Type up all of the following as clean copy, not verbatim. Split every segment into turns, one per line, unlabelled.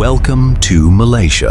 Welcome to Malaysia.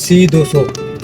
C200،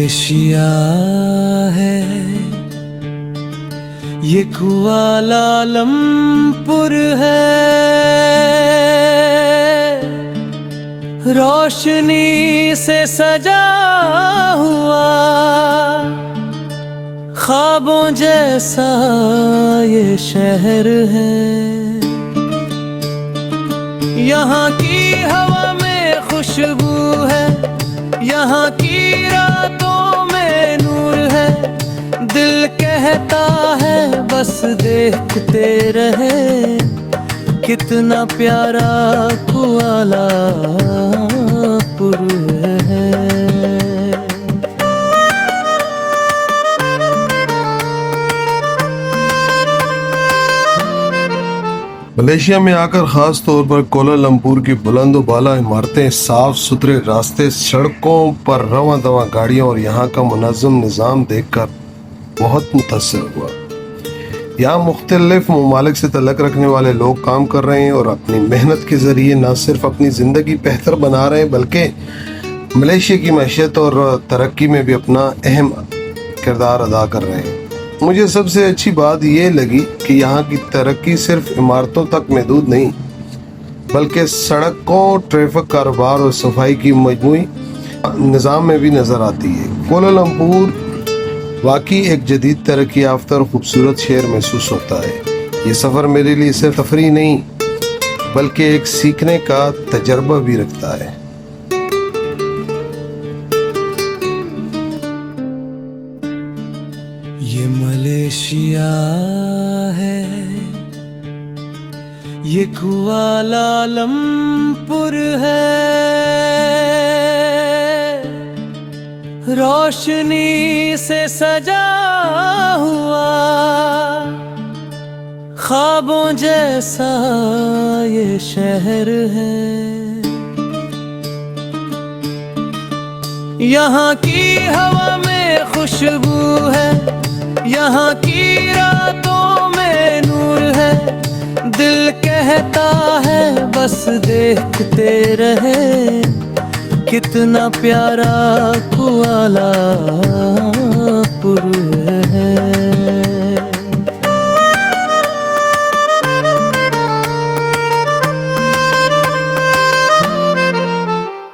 Malaysia है, ये Kuala Lumpur है, रोशनी से सजा हुआ ख्वाबों जैसा ये शहर है। यहाँ की हवा में खुशबू है, यहाँ की रातों में नूर है, दिल कहता है बस देखते रहे, कितना प्यारा कुआलालंपुर है।
मलेशिया में आकर खास तौर पर कोलालमपुर की बुलंद बाला इमारतें, साफ सुथरे रास्ते, सड़कों पर रवां दवां गाड़ियां और यहाँ का मुनज़्ज़म निज़ाम देखकर बहुत मुतासिर हुआ। यहाँ मुख्तलिफ ममालिक से तल्लुक़ रखने वाले लोग काम कर रहे हैं और अपनी मेहनत के ज़रिए न सिर्फ अपनी ज़िंदगी बेहतर बना रहे हैं बल्कि मलेशिया की मैशत और तरक्की में भी अपना अहम किरदार अदा कर रहे हैं। मुझे सबसे अच्छी बात ये लगी कि यहाँ की तरक्की सिर्फ इमारतों तक महदूद नहीं बल्कि सड़कों, ट्रैफिक, कारोबार और सफाई की मजमूई निज़ाम में भी नज़र आती है। कोलालमपुर वाकई एक जदीद तरक्की याफ्ता और खूबसूरत शहर महसूस होता है। ये सफ़र मेरे लिए सिर्फ तफरीह नहीं बल्कि एक सीखने का तजर्बा भी रखता है।
ये मलेशिया है, ये कुआलालंपुर है, रोशनी से सजा हुआ ख्वाबों जैसा ये शहर है। यहाँ की हवा में खुशबू है, यहाँ की रातों में नूर है, दिल कहता है बस देखते रहे, कितना प्यारा कुआलालंपुर है।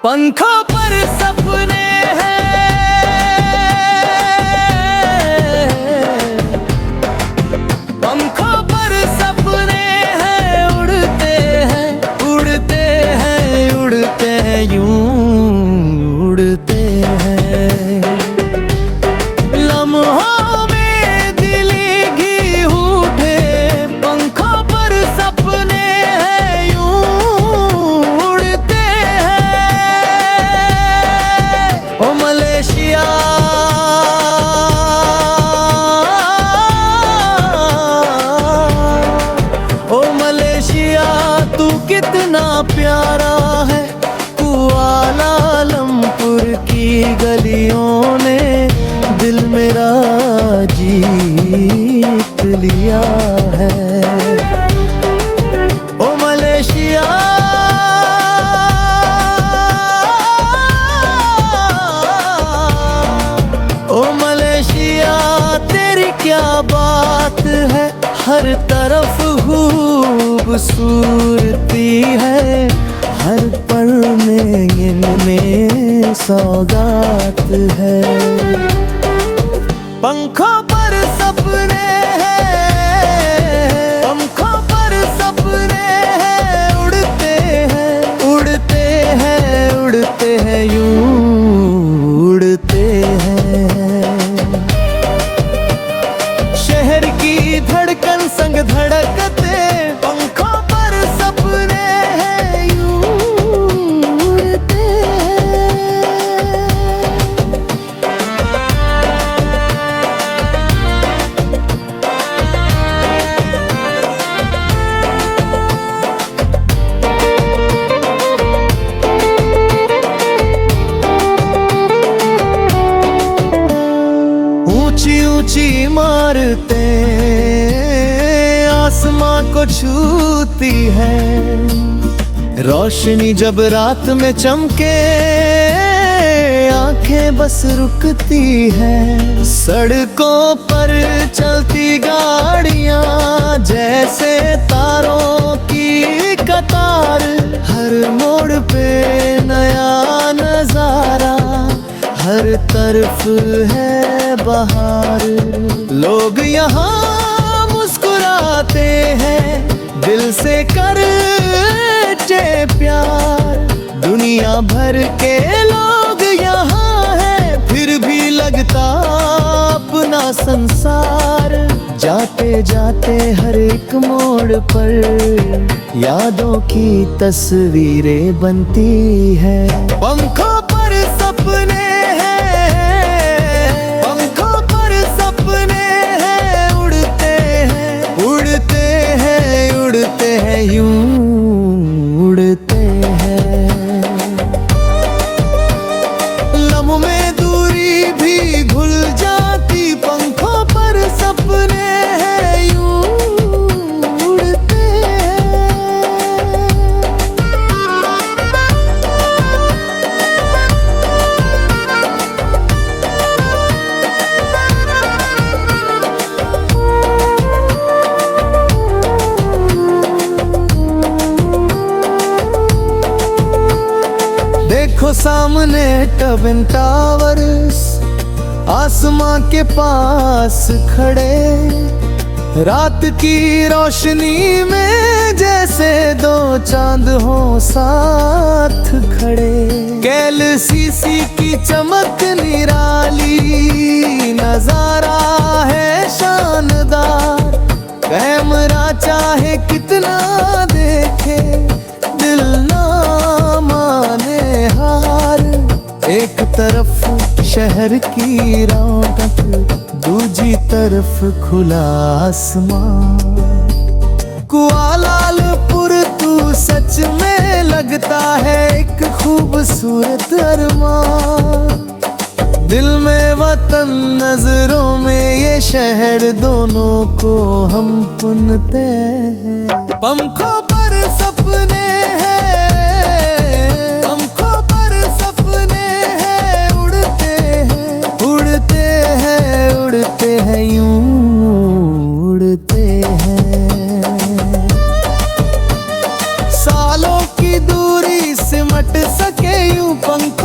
पंखों पर सपने कितना प्यारा है कुआलालंपुर की गलियों ने दिल मेरा जीत लिया है। ओ मलेशिया ओ मलेशिया तेरी क्या बात है, हर तरफ खूबसूरती है, हर पल में इनमें सौगात है। पंखों पर सपने हैं, पंखों पर सपने हैं, उड़ते हैं उड़ते हैं उड़ते हैं यूं उड़ते हैं। शहर की धड़कन संग धड़कते, पंखों पर सपने हैं यूं उड़ते ऊंची ऊंची इमारतें आसमां को छूती है, रोशनी जब रात में चमके आंखें आंखें बस रुकती हैं। सड़कों पर चलती गाड़ियां जैसे तारों की कतार, हर मोड़ पे नया नजारा, हर तरफ है बहार। लोग यहाँ मुस्कुराते हैं, दिल से करते प्यार। दुनिया भर के लोग यहाँ हैं, फिर भी लगता अपना संसार। जाते जाते हर एक मोड़ पर यादों की तस्वीरें बनती है। पंखों पर सपने हैं, पंखों पर सपने हैं, उड़ते हैं, उड़ते हैं, उड़ते हैं, यूं उड़ते हैं। लम्हों में दूरी भी घुल जाती, पंखों पर सपने हैं, यूं उड़ते हैं। देखो सामने ट्विन टावर्स, आसमां के पास खड़े। रात की रोशनी में जैसे दो चांद हो साथ खड़े। गैलेक्सी की चमक निराली, नजारा है शानदार। कैमरा चाहे कितना देखे, दिल ना माने हार। एक तरफ शहर की रौनक, दूजी तरफ खुला आसमान। कुआलालंपुर तू सच में लगता है एक खूबसूरत अरमान। दिल में वतन, नजरों में ये शहर, दोनों को हम पुनते हैं। पंखों पर सपने हैं, पंखों पर सपने हैं, उड़ते हैं, उड़ते हैं, उड़ते हैं, यूं उड़ते हैं। सालों की दूरी सिमट सके यूं पंख